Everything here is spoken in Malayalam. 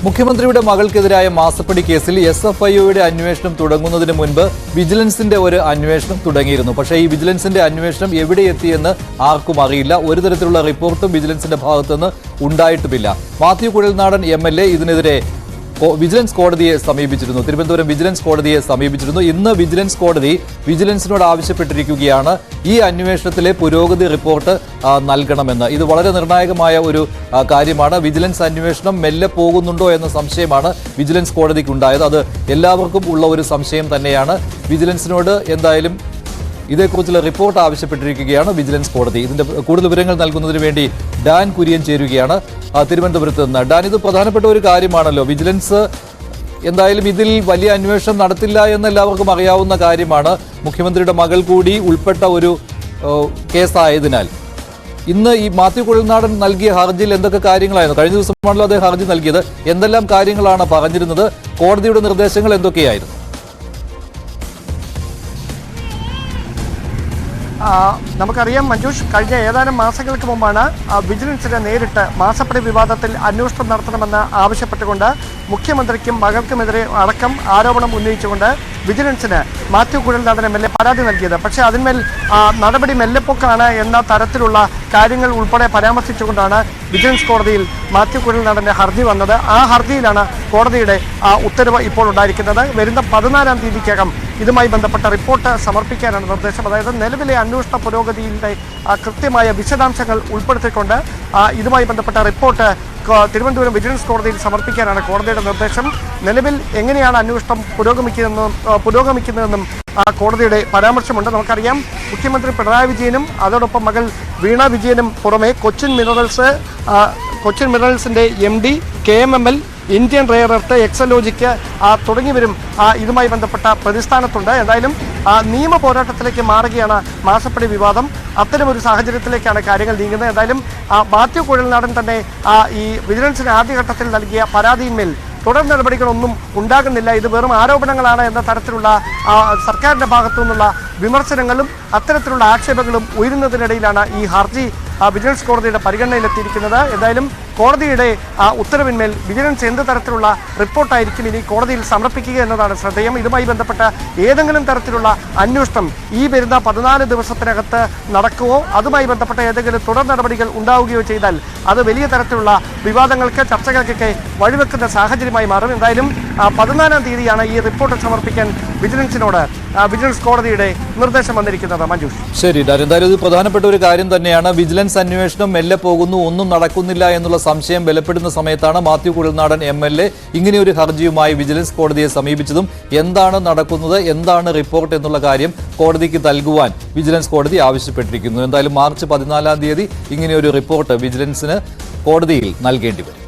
മുഖ്യമന്ത്രിയുടെ മകൾക്കെതിരായ മാസപ്പടി കേസിൽ SFIOയുടെ അന്വേഷണം തുടങ്ങുന്നതിന് മുൻപ് വിജിലൻസിന്റെ ഒരു അന്വേഷണം തുടങ്ങിയിരുന്നു. പക്ഷേ ഈ വിജിലൻസിന്റെ അന്വേഷണം എവിടെ എത്തിയെന്ന് ആർക്കും അറിയില്ല. ഒരു തരത്തിലുള്ള റിപ്പോർട്ടും വിജിലൻസിന്റെ ഭാഗത്തുനിന്ന് ഉണ്ടായിട്ടുമില്ല. മാത്യു കുഴൽനാടൻ MLA ഇതിനെതിരെ വിജിലൻസ് കോടതിയെ സമീപിച്ചിരുന്നു. തിരുവനന്തപുരം വിജിലൻസ് കോടതിയെ സമീപിച്ചിരുന്നു. ഇന്ന് വിജിലൻസ് കോടതി വിജിലൻസിനോട് ആവശ്യപ്പെട്ടിരിക്കുകയാണ് ഈ അന്വേഷണത്തിലെ പുരോഗതി റിപ്പോർട്ട് നൽകണമെന്ന്. ഇത് വളരെ നിർണായകമായ ഒരു കാര്യമാണ്. വിജിലൻസ് അന്വേഷണം മെല്ലെ പോകുന്നുണ്ടോ എന്ന സംശയമാണ് വിജിലൻസ് കോടതിക്ക് ഉണ്ടായത്. അത് എല്ലാവർക്കും ഉള്ള ഒരു സംശയം തന്നെയാണ്. വിജിലൻസിനോട് എന്തായാലും ഇതേക്കുറിച്ചുള്ള റിപ്പോർട്ട് ആവശ്യപ്പെട്ടിരിക്കുകയാണ് വിജിലൻസ് കോടതി. ഇതിന്റെ കൂടുതൽ വിവരങ്ങൾ നൽകുന്നതിന് വേണ്ടി ഡാൻ കുര്യൻ ചേരുകയാണ് തിരുവനന്തപുരത്ത് നിന്ന്. ഡാൻ, ഇത് പ്രധാനപ്പെട്ട ഒരു കാര്യമാണല്ലോ. വിജിലൻസ് എന്തായാലും ഇതിൽ വലിയ അന്വേഷണം നടത്തില്ല എന്ന് എല്ലാവർക്കും അറിയാവുന്ന കാര്യമാണ്. മുഖ്യമന്ത്രിയുടെ മകൾ കൂടി ഉൾപ്പെട്ട ഒരു കേസായതിനാൽ ഇന്ന് ഈ മാത്യു കുഴൽനാടൻ നൽകിയ ഹർജിയിൽ എന്തൊക്കെ കാര്യങ്ങളായിരുന്നു? കഴിഞ്ഞ ദിവസമാണല്ലോ അദ്ദേഹം ഹർജി നൽകിയത്. എന്തെല്ലാം കാര്യങ്ങളാണ് പറഞ്ഞിരുന്നത്? കോടതിയുടെ നിർദ്ദേശങ്ങൾ എന്തൊക്കെയായിരുന്നു? നമുക്കറിയാം മഞ്ജുഷ്, കഴിഞ്ഞ ഏതാനും മാസങ്ങൾക്ക് മുമ്പാണ് വിജിലൻസിനെ നേരിട്ട് മാസപ്പടി വിവാദത്തിൽ അന്വേഷണം നടത്തണമെന്ന് ആവശ്യപ്പെട്ടുകൊണ്ട് മുഖ്യമന്ത്രിക്കും മകൾക്കുമെതിരെ അടക്കം ആരോപണം ഉന്നയിച്ചുകൊണ്ട് വിജിലൻസിന് മാത്യു കുഴൽനാടൻ MLA പരാതി നൽകിയത്. പക്ഷേ അതിന്മേൽ നടപടി മെല്ലെപ്പൊക്കാണ് എന്ന തരത്തിലുള്ള കാര്യങ്ങൾ ഉൾപ്പെടെ പരാമർശിച്ചുകൊണ്ടാണ് വിജിലൻസ് കോടതിയിൽ മാത്യു കുഴൽനാടൻ്റെ ഹർജി വന്നത്. ആ ഹർജിയിലാണ് കോടതിയുടെ ഉത്തരവ് ഇപ്പോൾ ഉണ്ടായിരിക്കുന്നത്. വരുന്ന 14-ാം തീയതിക്കകം ഇതുമായി ബന്ധപ്പെട്ട റിപ്പോർട്ട് സമർപ്പിക്കാനാണ് നിർദ്ദേശം. അതായത് നിലവിലെ അന്വേഷണ പുരോഗതിയുടെ കൃത്യമായ വിശദാംശങ്ങൾ ഉൾപ്പെടുത്തിക്കൊണ്ട് ഇതുമായി ബന്ധപ്പെട്ട റിപ്പോർട്ട് തിരുവനന്തപുരം വിജിലൻസ് കോടതിയിൽ സമർപ്പിക്കാനാണ് കോടതിയുടെ നിർദ്ദേശം. നിലവിൽ എങ്ങനെയാണ് അന്വേഷണം പുരോഗമിക്കുന്നതെന്നും കോടതിയുടെ പരാമർശമുണ്ട്. നമുക്കറിയാം, മുഖ്യമന്ത്രി പിണറായി വിജയനും അതോടൊപ്പം മകൾ വീണ വിജയനും പുറമെ കൊച്ചിൻ മിനറൽസിന്റെ MD, KMML, Indian rare earth, Exalogic തുടങ്ങിയവരും ഇതുമായി ബന്ധപ്പെട്ട പ്രതിസ്ഥാനത്തുണ്ട്. എന്തായാലും നിയമ പോരാട്ടത്തിലേക്ക് മാറുകയാണ് മാസപ്പടി വിവാദം. അത്തരമൊരു സാഹചര്യത്തിലേക്കാണ് കാര്യങ്ങൾ നീങ്ങുന്നത്. എന്തായാലും മാത്യു കുഴൽനാടൻ തന്നെ ഈ വിജിലൻസിന് ആദ്യഘട്ടത്തിൽ നൽകിയ പരാതിയിന്മേൽ തുടർ നടപടികളൊന്നും ഉണ്ടാകുന്നില്ല, ഇത് വെറും ആരോപണങ്ങളാണ് എന്ന തരത്തിലുള്ള സർക്കാരിൻ്റെ ഭാഗത്തു നിന്നുള്ള വിമർശനങ്ങളും അത്തരത്തിലുള്ള ആക്ഷേപങ്ങളും ഉയരുന്നതിനിടയിലാണ് ഈ ഹർജി വിജിലൻസ് കോടതിയുടെ പരിഗണനയിലെത്തിയിരിക്കുന്നത്. എന്തായാലും കോടതിയുടെ ഉത്തരവിന്മേൽ വിജിലൻസ് എന്ത് തരത്തിലുള്ള റിപ്പോർട്ടായിരിക്കും ഇനി കോടതിയിൽ സമർപ്പിക്കുക എന്നതാണ് ശ്രദ്ധേയം. ഇതുമായി ബന്ധപ്പെട്ട ഏതെങ്കിലും തരത്തിലുള്ള അന്വേഷണം ഈ വരുന്ന 14 ദിവസത്തിനകത്ത് നടക്കുകയോ അതുമായി ബന്ധപ്പെട്ട ഏതെങ്കിലും തുടർ നടപടികൾ ഉണ്ടാവുകയോ ചെയ്താൽ അത് വലിയ തരത്തിലുള്ള വിവാദങ്ങൾക്ക്, ചർച്ചകൾക്കൊക്കെ വഴിവെക്കുന്ന സാഹചര്യമായി മാറും. എന്തായാലും 14-ാം തീയതിയാണ് ഈ റിപ്പോർട്ട് സമർപ്പിക്കാൻ വിജിലൻസ് കോടതിയുടെ നിർദ്ദേശം വന്നിരിക്കുന്നത്. മഞ്ജുഷ്, ശരി. എന്തായാലും ഇത് പ്രധാനപ്പെട്ട ഒരു കാര്യം തന്നെയാണ്. വിജിലൻസ് അന്വേഷണം മെല്ലെ പോകുന്നു, ഒന്നും നടക്കുന്നില്ല എന്നുള്ള സംശയം ബലപ്പെടുന്ന സമയത്താണ് മാത്യു കുഴൽനാടൻ MLA ഇങ്ങനെയൊരു ഹർജിയുമായി വിജിലൻസ് കോടതിയെ സമീപിച്ചതും എന്താണ് നടക്കുന്നത്, എന്താണ് റിപ്പോർട്ട് എന്നുള്ള കാര്യം കോടതിക്ക് നൽകുവാൻ വിജിലൻസ് കോടതി ആവശ്യപ്പെട്ടിരിക്കുന്നു. എന്തായാലും മാർച്ച് 14-ാം തീയതി ഇങ്ങനെയൊരു റിപ്പോർട്ട് വിജിലൻസിന് കോടതിയിൽ നൽകേണ്ടി വരും.